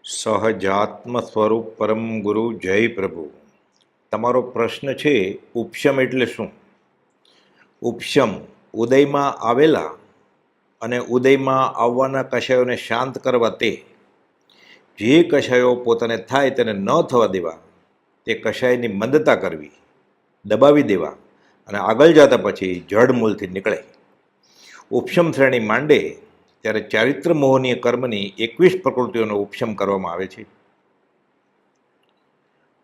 સહજાત્મ સ્વરૂપ પરમ ગુરુ જય પ્રભુ. તમારો પ્રશ્ન છે ઉપશમ એટલે શું? ઉપશમ ઉદયમાં આવેલા અને ઉદયમાં આવવાના કષાયોને શાંત કરવા તે જે કષાયો પોતાને થાય તેને ન થવા દેવા, તે કષાયની મંદતા કરવી, દબાવી દેવા અને આગળ જતા પછી જડમૂળથી નીકળે. ઉપશમ શ્રેણી માંડે ત્યારે ચારિત્ર મોહનીય કર્મની 21 પ્રકૃતિઓનો ઉપશમ કરવામાં આવે છે.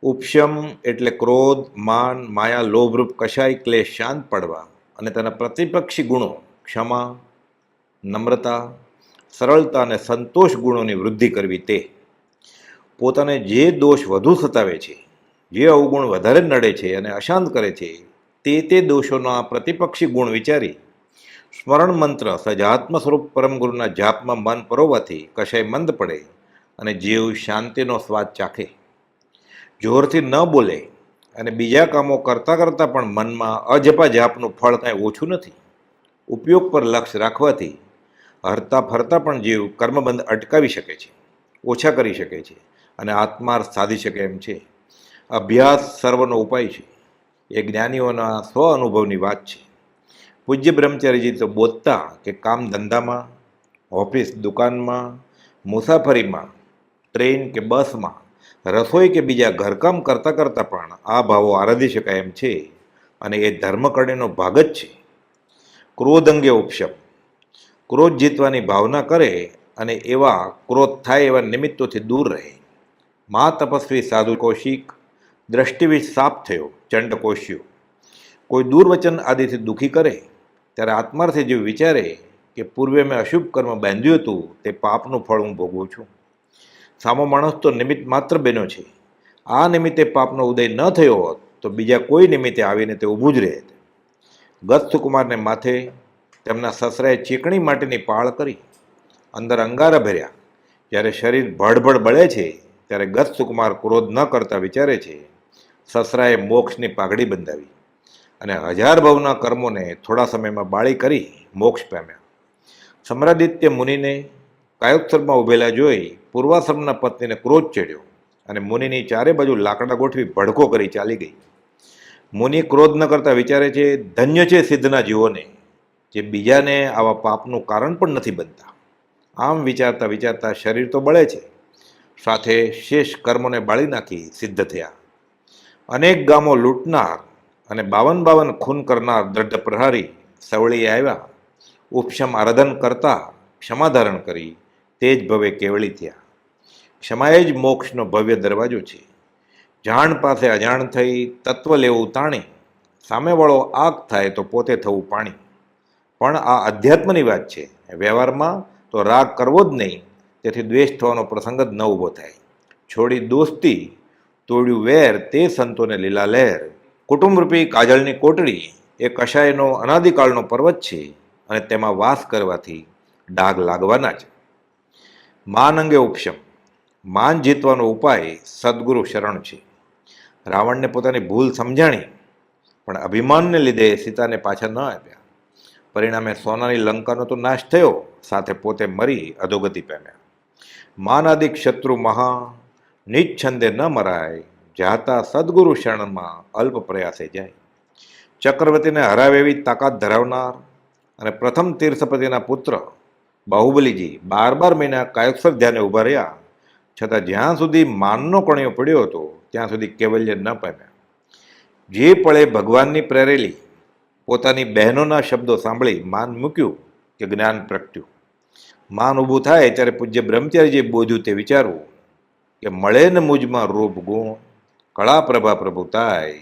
ઉપશમ એટલે ક્રોધ, માન, માયા, લોભરૂપ કષાય ક્લેશ શાંત પડવા અને તેના પ્રતિપક્ષી ગુણો ક્ષમા, નમ્રતા, સરળતા અને સંતોષ ગુણોની વૃદ્ધિ કરવી. તે પોતાને જે દોષ વધુ સતાવે છે, જે અવગુણ વધારે નડે છે અને અશાંત કરે છે, તે દોષોના પ્રતિપક્ષી ગુણ વિચારી સ્મરણ મંત્ર સજાત્મ સ્વરૂપ પરમગુરુના જાપમાં મન પરોવવાથી કશાય મંદ પડે અને જીવ શાંતિનો સ્વાદ ચાખે. જોરથી ન બોલે અને બીજા કામો કરતાં કરતાં પણ મનમાં અજપા જાપનું ફળ કાંઈ ઓછું નથી. ઉપયોગ પર લક્ષ્ય રાખવાથી હરતા ફરતા પણ જીવ કર્મબંધ અટકાવી શકે છે, ઓછા કરી શકે છે અને આત્માર્થ સાધી શકે એમ છે. અભ્યાસ સર્વનો ઉપાય છે એ જ્ઞાનીઓના સ્વ અનુભવની વાત છે. પૂજ્ય બ્રહ્મચારીજી તો બોલતા કે કામ ધંધામાં, ઓફિસ દુકાનમાં, મુસાફરીમાં, ટ્રેન કે બસમાં, રસોઈ કે બીજા ઘરકામ કરતાં કરતાં પણ આ ભાવો આરાધી શકાય એમ છે અને એ ધર્મકર્ણનો ભાગ જ છે. ક્રોધ અંગે ઉપશમ. ક્રોધ જીતવાની ભાવના કરે અને એવા ક્રોધ થાય એવા નિમિત્તોથી દૂર રહે. મહા સાધુ કૌશિક દ્રષ્ટિવિષ સાપ થયો ચંડકોશ્યો. કોઈ દુર્વચન આદિથી દુઃખી કરે ત્યારે આત્માર્થે જેવું વિચારે કે પૂર્વે મેં અશુભ કર્મ બાંધ્યું હતું તે પાપનું ફળ હું ભોગવું છું. સામો માણસ તો નિમિત્ત માત્ર બન્યો છે. આ નિમિત્તે પાપનો ઉદય ન થયો હોત તો બીજા કોઈ નિમિત્તે આવીને તે ઊભું જ રહે. ગત સુકુમારને માથે તેમના સસરાએ ચીકણી માટેની પાળ કરી, અંદર અંગારા ભર્યા. જ્યારે શરીર ભડભડ બળે છે ત્યારે ગત સુકુમાર ક્રોધ ન કરતા વિચારે છે, સસરાએ મોક્ષની પાઘડી બંધાવી અને 1000 ભવના કર્મોને થોડા સમયમાં બાળી કરી મોક્ષ પામ્યા. સમ્રાદિત્ય મુનિને કાયોત્સર્ગમાં ઉભેલા જોઈ પૂર્વાશ્રમના પત્નીને ક્રોધ ચડ્યો અને મુનિની ચારે બાજુ લાકડા ગોઠવી ભડકો કરી ચાલી ગઈ. મુનિ ક્રોધ ન કરતા વિચારે છે, ધન્ય છે સિદ્ધના જીવોને જે બીજાને આવા પાપનું કારણ પણ નથી બનતા. આમ વિચારતા વિચારતા શરીર તો બળે છે, સાથે શેષ કર્મોને બાળી નાખી સિદ્ધ થયા. અનેક ગામો લૂંટનાર અને 52 ખૂન કરનાર દ્રઢ પ્રહારી સવળીએ આવ્યા. ઉપશમ આરાધન કરતા ક્ષમાધારણ કરી તે જ ભવે કેવળી થયા. ક્ષમાએ જ મોક્ષનો ભવ્ય દરવાજો છે. જાણ પાસે અજાણ થઈ તત્વ લેવું તાણી, સામેવાળો આગ થાય તો પોતે થવું પાણી. પણ આ અધ્યાત્મની વાત છે. વ્યવહારમાં તો રાગ કરવો જ નહીં, તેથી દ્વેષ થવાનો પ્રસંગ જ ન ઊભો થાય. છોડી દોસ્તી તોડ્યું વેર તે સંતોને લીલા લહેર. કુટુંબરૂપી કાજળની કોટડી એ કષાયનો અનાદિકાળનો પર્વત છે અને તેમાં વાસ કરવાથી ડાઘ લાગવાના જ. માન અંગે ઉપશમ. માન જીતવાનો ઉપાય સદગુરુ શરણ છે. રાવણને પોતાની ભૂલ સમજાણી પણ અભિમાનને લીધે સીતાને પાછા ન આપ્યા. પરિણામે સોનાની લંકાનો તો નાશ થયો, સાથે પોતે મરી અધોગતિ પામ્યા. માનાદિક શત્રુ મહા નિચ્છંદે ન મરાય, જાતા સદગુરુ શરણમાં અલ્પ પ્રયાસે જાય. ચક્રવર્તીને હરાવે એવી તાકાત ધરાવનાર અને પ્રથમ તીર્થપતિના પુત્ર બાહુબલીજી 12 મહિના કાયોત્સર ધ્યાને ઊભા રહ્યા, છતાં જ્યાં સુધી માનનો કણિયો પડ્યો હતો ત્યાં સુધી કૈવલ્ય ન પામ્યા. જે પળે ભગવાનની પ્રેરેલી પોતાની બહેનોના શબ્દો સાંભળી માન મૂક્યું કે જ્ઞાન પ્રગટ્યું. માન ઊભું થાય ત્યારે પૂજ્ય બ્રહ્મચારીજીએ બોધ્યું તે વિચારવું કે મળે ને મુજમાં રૂપ ગુણ, કળા પ્રભા પ્રભુતાય,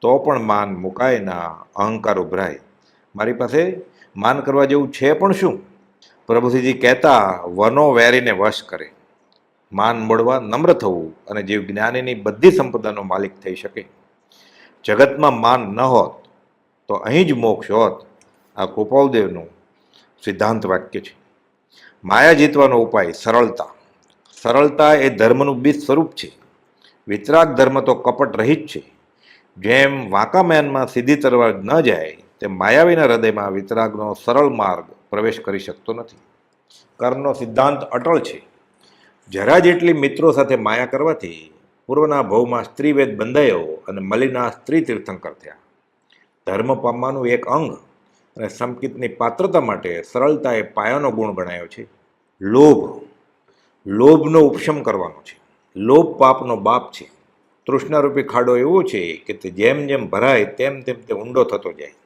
તો પણ માન મુકાય ના, અહંકાર ઉભરાય. મારી પાસે માન કરવા જેવું છે પણ શું? પ્રભુજીજી કહેતા વનો વેરીને વશ કરે. માન મોડવા નમ્ર થવું અને જીવ જ્ઞાનીની બધી સંપદાનો માલિક થઈ શકે. જગતમાં માન ન હોત તો અહીં જ મોક્ષ હોત. આ કૃપાલદેવનું સિદ્ધાંત વાક્ય છે. માયા જીતવાનો ઉપાય સરળતા. સરળતા એ ધર્મનું બીજ સ્વરૂપ છે. વિતરાગ ધર્મ તો કપટ રહિત છે. જેમ વાંકા મેનમાં સીધી તરવાર ન જાય તેમ માયાવીના હૃદયમાં વિતરાગનો સરળ માર્ગ પ્રવેશ કરી શકતો નથી. કર્મનો સિદ્ધાંત અટળ છે. જરા જેટલી મિત્રો સાથે માયા કરવાથી પૂર્વના ભવમાં સ્ત્રીવેદ બંધાયો અને મલિના સ્ત્રી તીર્થંકર થયા. ધર્મ પામવાનું એક અંગ અને સંકિતની પાત્રતા માટે સરળતા એ પાયાનો ગુણ ગણાયો છે. લોભ, લોભનો ઉપશમ કરવાનો છે. લોભ પાપનો બાપ છે. તૃષ્ણારૂપી ખાડો એવો છે કે તે જેમ જેમ ભરાય તેમ તેમ તે ઊંડો થતો જાય.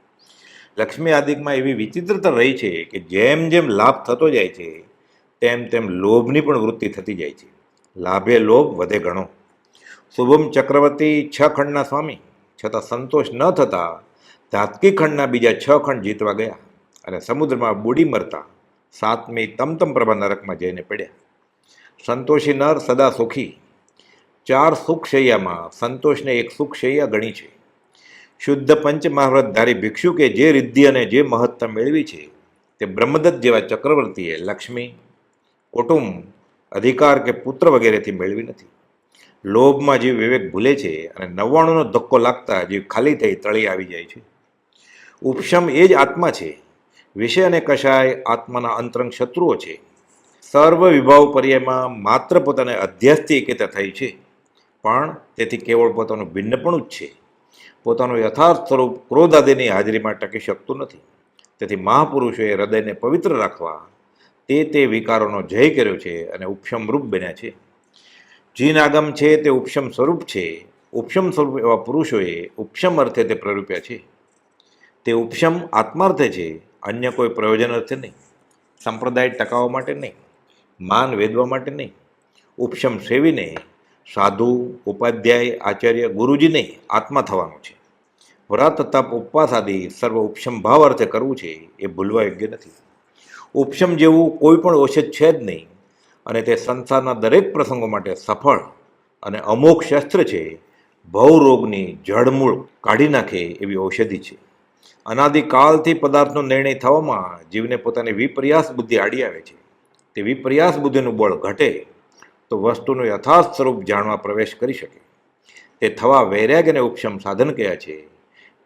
લક્ષ્મી આદિકમાં એવી વિચિત્રતા રહી છે કે જેમ જેમ લાભ થતો જાય છે તેમ તેમ લોભની પણ વૃત્તિ થતી જાય છે. લાભે લોભ વધે ઘણો. શુભમ ચક્રવર્તી 6 ખંડના સ્વામી, છતાં સંતોષ ન થતા ધાતકી ખંડના બીજા 6 ખંડ જીતવા ગયા અને સમુદ્રમાં બુડી મરતા 7મી તમતમ પ્રભા નરકમાં જઈને પડ્યા. સંતોષી નર સદા સુખી. 4 સુખશૈયામાં સંતોષને એક સુખશૈયા ગણી છે. શુદ્ધ પંચ મહાવ્રતધારી ભિક્ષુકે જે રિદ્ધિ અને જે મહત્તા મેળવી છે તે બ્રહ્મદત્ત જેવા ચક્રવર્તીએ લક્ષ્મી, કુટુંબ, અધિકાર કે પુત્ર વગેરેથી મેળવી નથી. લોભમાં જીવ વિવેક ભૂલે છે અને 99નો ધક્કો લાગતા જીવ ખાલી થઈ તળી આવી જાય છે. ઉપશમ એ જ આત્મા છે. વિષય અને કશાય આત્માના અંતરંગ શત્રુઓ છે. સર્વ વિભાવ પર્યાયમાં માત્ર પોતાને અધ્યાસથી એકેતા થઈ છે, પણ તેથી કેવળ પોતાનું ભિન્નપણું જ છે. પોતાનું યથાર્થ સ્વરૂપ ક્રોધ આદિની હાજરીમાં ટકી શકતું નથી. તેથી મહાપુરુષોએ હૃદયને પવિત્ર રાખવા તે વિકારોનો જય કર્યો છે અને ઉપશમ રૂપ બન્યા છે. જીન આગમ છે તે ઉપશમ સ્વરૂપ છે. ઉપશમ સ્વરૂપ એવા પુરુષોએ ઉપશમ અર્થે તે પ્રરૂપ્યા છે. તે ઉપશમ આત્માર્થે છે, અન્ય કોઈ પ્રયોજન અર્થે નહીં, સંપ્રદાય ટકાવવા માટે નહીં, માન વેદવા માટે નહીં. ઉપશમ સેવીને સાધુ, ઉપાધ્યાય, આચાર્ય, ગુરુજી નહીં, આત્મા થવાનું છે. વ્રત, તપ, ઉપવાસ આદિ સર્વ ઉપશમ ભાવ અર્થે કરવું છે એ ભૂલવા યોગ્ય નથી. ઉપશમ જેવું કોઈ પણ ઔષધ છે જ નહીં અને તે સંસારના દરેક પ્રસંગો માટે સફળ અને અમોઘ શસ્ત્ર છે. ભવરોગની જળમૂળ કાઢી નાખે એવી ઔષધિ છે. અનાદિકાળથી પદાર્થનો નિર્ણય થવામાં જીવને પોતાની વિપર્યાસ બુદ્ધિ આડી આવે છે. તે વિપર્યાસ બુદ્ધિનું બળ ઘટે તો વસ્તુનું યથાર્થ સ્વરૂપ જાણવા પ્રવેશ કરી શકે. તે થવા વૈરાગ અને ઉપશમ સાધન કયા છે.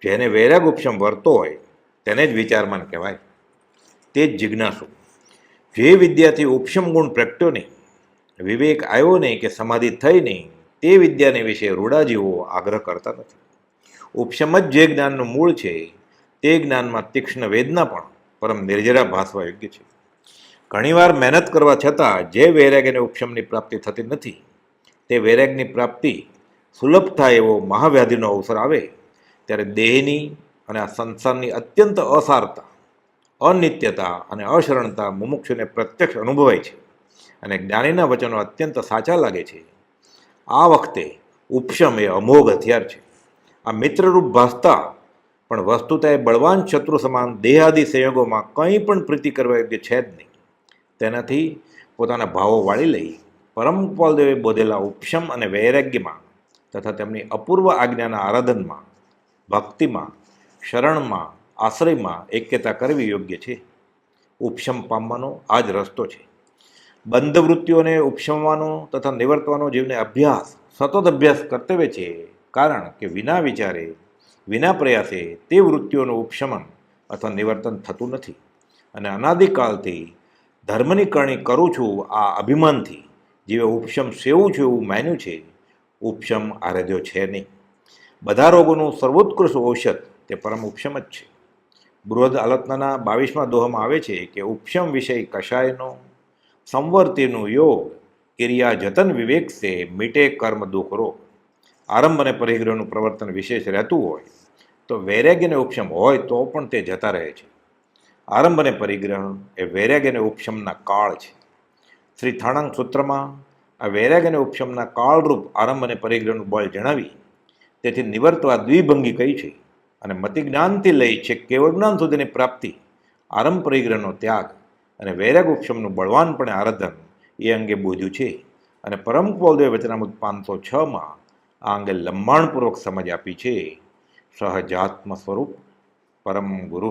જેને વૈરાગ ઉપશમ વર્તો હોય તેને જ વિચારમાન કહેવાય. તે જ જિજ્ઞાસુ. જે વિદ્યાથી ઉપશમ ગુણ પ્રગટ્યો નહીં, વિવેક આવ્યો નહીં કે સમાધિ થઈ નહીં, તે વિદ્યાને વિશે રૂડાજીવો આગ્રહ કરતા નથી. ઉપશમ જ જે જ્ઞાનનું મૂળ છે તે જ્ઞાનમાં તીક્ષ્ણ વેદના પણ પરમ નિર્જરા ભાસવા યોગ્ય છે. ઘણીવાર મહેનત કરવા છતાં જે વૈરાગ અને ઉપશમની પ્રાપ્તિ થતી નથી, તે વૈરાગની પ્રાપ્તિ સુલભ થાય એવો મહાવ્યાધિનો અવસર આવે ત્યારે દેહની અને આ સંસારની અત્યંત અસારતા, અનિત્યતા અને અશરણતા મુમુક્ષુને પ્રત્યક્ષ અનુભવાય છે અને જ્ઞાનીના વચનો અત્યંત સાચા લાગે છે. આ વખતે ઉપશમ એ અમોઘ હથિયાર છે. આ મિત્રરૂપ ભાસતા પણ વસ્તુતા એ બળવાન શત્રુ સમાન દેહાદિ સંયોગોમાં કંઈ પણ પ્રીતિ કરવા યોગ્ય છે જ નહીં. તેનાથી પોતાના ભાવો વાળી લઈ પરમ કૃપાલદેવે બોધેલા ઉપશમ અને વૈરાગ્યમાં તથા તેમની અપૂર્વ આજ્ઞાના આરાધનમાં, ભક્તિમાં, શરણમાં, આશ્રયમાં એક્યતા કરવી યોગ્ય છે. ઉપશમ પામવાનો આ જ રસ્તો છે. બંધ વૃત્તિઓને ઉપશમવાનો તથા નિવર્તવાનો જીવને અભ્યાસ, સતત અભ્યાસ કર્તવ્ય છે. કારણ કે વિના વિચારે, વિના પ્રયાસે તે વૃત્તિઓનું ઉપશમન અથવા નિવર્તન થતું નથી અને અનાદિકાળથી ધર્મની કરણી કરું છું આ અભિમાનથી જીવે ઉપશમ સેવું છું એવું માન્યું છે. ઉપશમ આરાધ્યો છે નહીં. બધા રોગોનું સર્વોત્કૃષ્ટ ઔષધ તે પરમ ઉપશમ જ છે. બૃહદ આલોચનાના 22મા દોહમાં આવે છે કે ઉપશમ વિષય કશાયનો સંવર્તિનું યોગ ક્રિયા જતન વિવેક સે મીટે કર્મ દુઃખ રોગ. આરંભ અને પરિગ્રહનું પ્રવર્તન વિશેષ રહેતું હોય તો વૈરાગ્ય અને ઉપશમ હોય તો પણ તે જતા રહે છે. આરંભ અને પરિગ્રહ એ વૈરાગ્ય અને ઉપશમના કાળ છે. શ્રી થાણાંગ સૂત્રમાં આ વૈરાગ્ય અને ઉપશમના કાળરૂપ આરંભ અને પરિગ્રહનું બળ જણાવી તેથી નિવર્તવા દ્વિભંગી કહી છે અને મતિજ્ઞાનથી લઈ છે કેવળ જ્ઞાન સુધીની પ્રાપ્તિ, આરંભ પરિગ્રહનો ત્યાગ અને વૈરાગ ઉપશમનું બળવાનપણે આરાધન એ અંગે બોધ્યું છે અને પરમ કૃપાલદેવ વચનામૃત 506માં આ અંગે લંબાણપૂર્વક સમજ આપી છે. સહજાત્મ સ્વરૂપ પરમ ગુરુ.